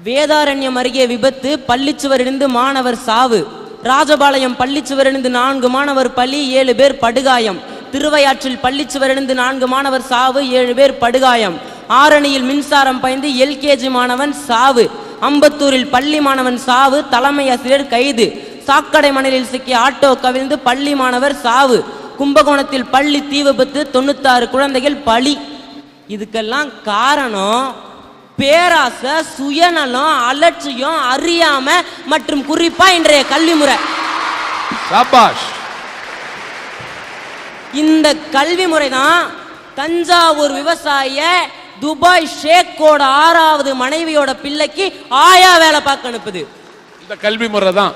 வேதாரண்யம் அருகே விபத்து, பள்ளிச்சுவரிலிருந்து மாணவர் சாவு. ராஜபாளையம் பள்ளிச்சுவரிலிருந்து 4 மாணவர் பலி, 7 பேர் படுகாயம். திருவையாற்றில் பள்ளிச்சுவரிலிருந்து 4 மாணவர் சாவு, 7 பேர் படுகாயம். ஆரணியில் மின்சாரம் பாய்ந்து LKG மாணவன் சாவு. அம்பத்தூரில் பள்ளி மாணவன் சாவு, தலைமை ஆசிரியர் கைது. சாக்கடை மணலில் சிக்கிய ஆட்டோ கவிழ்ந்து பள்ளி மாணவர் சாவு. கும்பகோணத்தில் பள்ளி தீ விபத்து, 96 குழந்தைகள் பலி. இதுக்கெல்லாம் காரணம் பேராசை, சுயநலம், அலட்சியம், அறியாம மற்றும் குறிப்பா இன்றைய கல்வி முறை. இந்த கல்வி முறை தான் தஞ்சாவூர் விவசாய துபாய் ஷேக்கோட 6வது மனைவியோட பிள்ளைக்கு ஆயா வேலை பார்க்க அனுப்புது. இந்த கல்வி முறை தான்.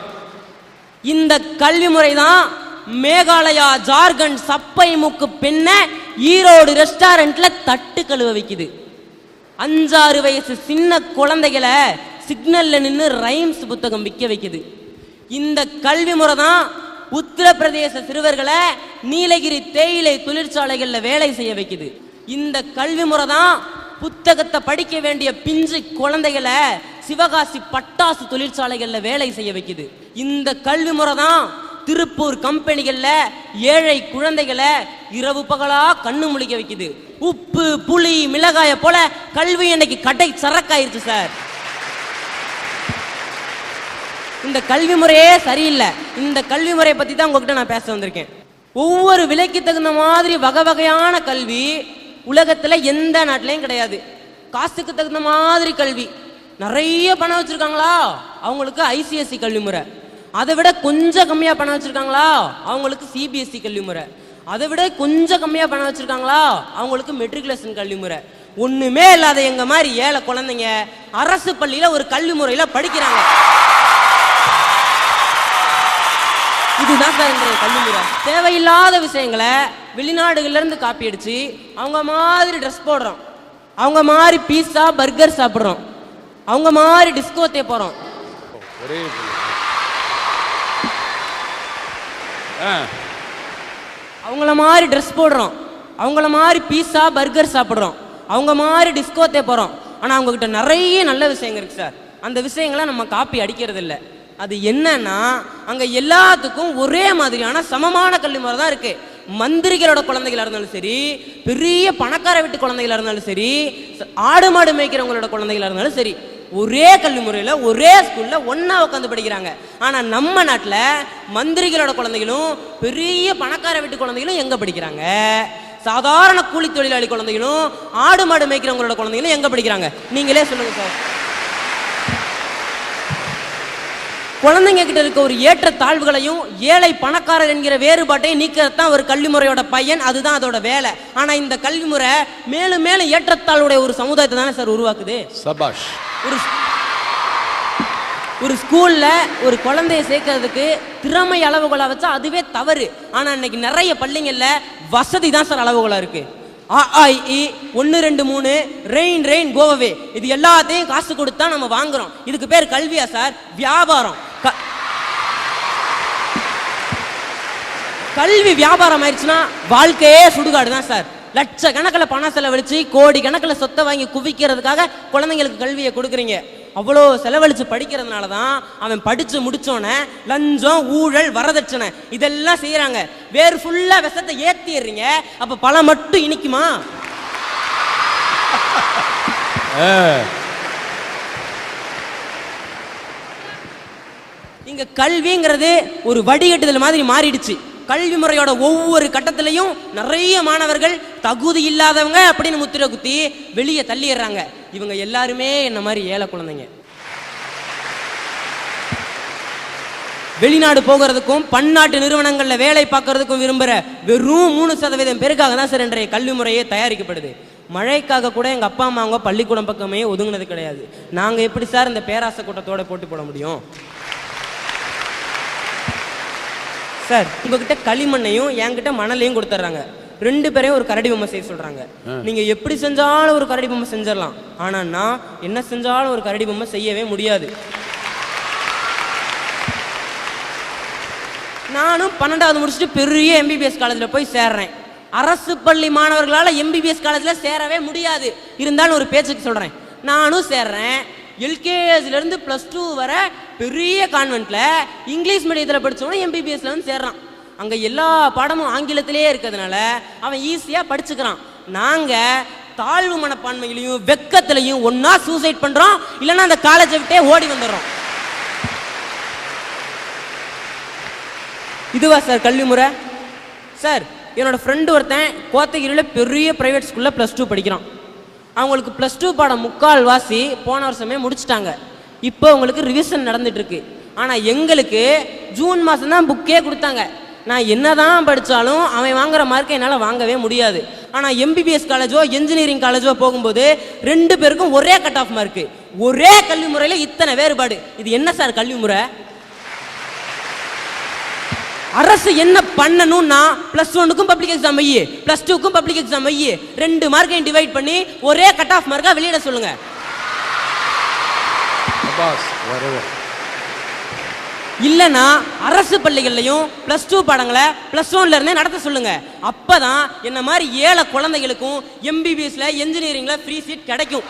இந்த கல்வி முறை தான் மேகாலயா, ஜார்க்கண்ட் சப்பை மூக்கு பெண்ண ஈரோடு ரெஸ்டாரண்ட்ல தட்டு கழுவ வைக்குது. 5-6 வயசு சின்ன குழந்தைகளை சிக்னல்ல நின்று ரைம்ஸ் புத்தகம் விற்க வைக்குது. இந்த கல்வி முறை தான் உத்தரப்பிரதேச சிறுவர்களை நீலகிரி தேயிலை தொழிற்சாலைகள்ல வேலை செய்ய வைக்குது. இந்த கல்வி முறை தான் புத்தகத்தை படிக்க வேண்டிய பிஞ்சு குழந்தைகளை சிவகாசி பட்டாசு தொழிற்சாலைகள்ல வேலை செய்ய வைக்குது. இந்த கல்வி முறை தான் திருப்பூர் கம்பெனிகள்ல ஏழை குழந்தைகளை இரவு பகலா கண்ணு முழிக்க வைக்குது. உப்பு, புளி, மிளகாய போல கல்வி இன்னைக்கு கடை சரக்காயிருச்சு சார். இந்த கல்வி முறையே சரியில்லை. இந்த கல்வி முறையை பத்தி தான் உங்ககிட்ட நான் பேச வந்திருக்கேன். ஒவ்வொரு விலைக்கு தகுந்த மாதிரி வகை வகையான கல்வி உலகத்துல எந்த நாட்டிலையும் கிடையாது. காசுக்கு தகுந்த மாதிரி கல்வி. நிறைய பணம் வச்சிருக்காங்களா அவங்களுக்கு ICSE கல்வி முறை. அதை விட கொஞ்சம் கம்மியா பணம் வச்சிருக்காங்களா அவங்களுக்கு CBSE கல்வி முறை. அதை விட கொஞ்சம் கம்மியா பணம் வச்சிருக்காங்களா அவங்களுக்கு மெட்ரிகுலேஷன் கல்வி முறை. ஒண்ணுமே இல்லாத எங்க மாதிரி ஏழை குழந்தைங்க அரசு பள்ளியில ஒரு கல்வி முறையில படிக்கிறாங்க. இதுதான் சார் இன்றைய கல்வி முறை. தேவையில்லாத விஷயங்களை வெளிநாடுகள்ல இருந்து காப்பி அடிச்சு அவங்க மாதிரி ட்ரெஸ் போடுறோம், அவங்க மாதிரி பீஸா பர்கர் சாப்பிடுறோம், அவங்க மாதிரி டிஸ்கோத்தே போறோம், அவங்கள மாதிரி ட்ரெஸ் போடுறோம், அவங்கள மாதிரி பீஸா பர்கர் சாப்பிடுறோம், அவங்க மாதிரி டிஸ்கோத்தே போறோம். ஆனா அவங்க கிட்ட நிறைய நல்ல விஷயங்கள் இருக்கு சார். அந்த விஷயங்களை நம்ம காப்பி அடிக்கிறது இல்லை. அது என்னன்னா அங்க எல்லாத்துக்கும் ஒரே மாதிரியான சமமான கல்வி முறை தான் இருக்கு. மந்திரிகளோட குழந்தைகளா இருந்தாலும் சரி, பெரிய பணக்கார வீட்டு குழந்தைகளா இருந்தாலும் சரி, ஆடு மாடு மேய்க்கிறவங்களோட குழந்தைகளா இருந்தாலும் சரி, ஒரே கல்வி முறையில ஒரே ஸ்கூல்ல ஒன்னா உட்காந்து படிக்கிறாங்க. ஆனா நம்ம நாட்டுல மந்திரிகளோட குழந்தைகளும் பெரிய பணக்கார வீட்டு குழந்தைகளும் எங்க படிக்கிறாங்க? சாதாரண கூலி தொழிலாளி குழந்தைகளும் ஆடு மாடு மேய்க்கிறவங்களோட குழந்தைகளும் எங்க படிக்கிறாங்க? நீங்களே சொல்லுங்க சார். குழந்தைங்க கிட்ட இருக்க ஒரு ஏற்ற தாழ்வுகளையும் ஏழை பணக்காரர் என்கிற வேறுபாட்டையும் நீக்கிறது தான் ஒரு கல்வி முறையோட பயன். அதுதான் அதோட வேலை. ஆனா இந்த கல்வி முறை மேலும் மேலும் ஏற்றத்தாழ்வுடைய ஒரு சமுதாயத்தை தானே சார் உருவாக்குது. சபாஷ். ஒரு ஸ்கூல்ல ஒரு குழந்தைய சேர்க்கறதுக்கு திறமை அளவுகோலா வச்சா அதுவே தவறு. ஆனா இன்னைக்கு நிறைய பள்ளிங்கள்ல வசதி தான் சார் அளவுகோலா இருக்கு. AIE 1 2 3 ரெயின் ரெயின் கோவே இது எல்லாத்தையும் காசு கொடுத்தா நம்ம வாங்குறோம். இதுக்கு பேர் கல்வியா சார்? வியாபாரம். கல்வி வியாபாரம் ஆயிடுச்சுன்னா வாழ்க்கையே சுடுகாடு தான் சார். லட்சக்கணக்கில் பணம் செலவழிச்சு கோடி கணக்கில் சொத்தை வாங்கி குவிக்கிறதுக்காக குழந்தைங்களுக்கு கல்வியை கொடுக்குறீங்க. அவ்வளோ செலவழிச்சு படிக்கிறதுனால தான் அவன் படிச்சு முடிச்சோன்னே லஞ்சம், ஊழல், வரதட்சணை இதெல்லாம் செய்யறாங்க. வேறு ஃபுல்லா விஷத்தை ஏத்திடுறீங்க. அப்ப பழம் மட்டும் இனிக்குமா? இங்க கல்விங்கிறது ஒரு வடிகட்டுதல் மாதிரி மாறிடுச்சு. கல்வி முறையோட ஒவ்வொரு கட்டத்திலையும் நிறைய மாணவர்கள் தகுதி இல்லாதவங்க அப்படின்னு முத்திரை குத்தி வெளியே தள்ளிடுறாங்க. இவங்க எல்லாருமே என்ன மாதிரி ஏழை குழந்தைங்க. வெளிநாடு போகிறதுக்கும் பன்னாட்டு நிறுவனங்கள்ல வேலை பார்க்கறதுக்கும் விரும்புற வெறும் 3% பேருக்காக தான் சார் இன்றைய கல்வி முறையே தயாரிக்கப்படுது. மழைக்காக கூட எங்க அப்பா அம்மா அவங்க பள்ளிக்கூடம் பக்கமே ஒதுங்கினது கிடையாது. நாங்க எப்படி சார் இந்த பேராசை கூட்டத்தோட போட்டி போட முடியும்? சார் உங்ககிட்ட களிமண்ணையும் என்கிட்ட மணலையும் கொடுத்துட்றாங்க. 2 பேரையும் ஒரு கரடி பொம்மை செய்ய சொல்றாங்க. நீங்க எப்படி செஞ்சாலும் ஒரு கரடி பொம்மை செஞ்சிடலாம். ஆனா நான் என்ன செஞ்சாலும் ஒரு கரடி பொம்மை செய்யவே முடியாது. நானும் 12வது முடிச்சுட்டு பெரிய MBBS காலேஜ்ல போய் சேர்றேன். அரசு பள்ளி மாணவர்களால MBBS காலேஜ்ல சேரவே முடியாது. இருந்தாலும் ஒரு பேச்சுக்கு சொல்றேன். நானும் சேர்றேன். எல்கேஜிலேருந்து +2 வர பெரிய கான்வென்ட்ல இங்கிலீஷ் மீடியத்தில் படித்தவனும் எம்பிபிஎஸ்ல வந்து சேர்றான். அங்கே எல்லா பாடமும் ஆங்கிலத்திலே இருக்கிறதுனால அவன் ஈஸியாக படிச்சுக்கிறான். நாங்கள் தாழ்வு மனப்பான்மையிலையும் வெக்கத்திலையும் ஒன்றா சூசைட் பண்ணுறோம், இல்லைன்னா அந்த காலேஜை விட்டே ஓடி வந்துடுறோம். இதுவா சார் கல்வி முறை? சார், என்னோட ஃப்ரெண்டு ஒருத்தன் கோத்தகிரியில் பெரிய ப்ரைவேட் ஸ்கூலில் +2 படிக்கிறான். அவங்களுக்கு +2 பாடம் 3/4 வாசி போன வருஷமே முடிச்சிட்டாங்க. இப்போ அவங்களுக்கு ரிவிஷன் நடந்துட்டு இருக்கு. ஆனால் எங்களுக்கு ஜூன் மாதம் தான் புக்கே கொடுத்தாங்க. நான் என்னதான் படித்தாலும் அவன் வாங்குற மார்க்கை என்னால் வாங்கவே முடியாது. ஆனால் எம்பிபிஎஸ் காலேஜோ இன்ஜினியரிங் காலேஜோ போகும்போது 2 பேருக்கும் ஒரே கட் ஆஃப் மார்க்கு. ஒரே கல்வி முறையில் இத்தனை வேறுபாடு. இது என்ன சார் கல்வி முறை? அரசு என்ன பண்ணணும்னா +1க்கும் பப்ளிக் எக்ஸாம் வையி, +2க்கும் பப்ளிக் எக்ஸாம் வையி, 2 மார்க்கையும் டிவைட் பண்ணி ஒரே கட் ஆஃப் மார்க்கா வெளியிட சொல்லுங்க. இல்லைன்னா அரசு பள்ளிகள்லையும் +2 பாடங்களை +1ல இருந்தே நடத்த சொல்லுங்க. அப்பதான் என்ன மாதிரி ஏழை குழந்தைகளுக்கும் எம்பிபிஎஸ்ல இன்ஜினியரிங்ல ஃப்ரீ சீட் கிடைக்கும்.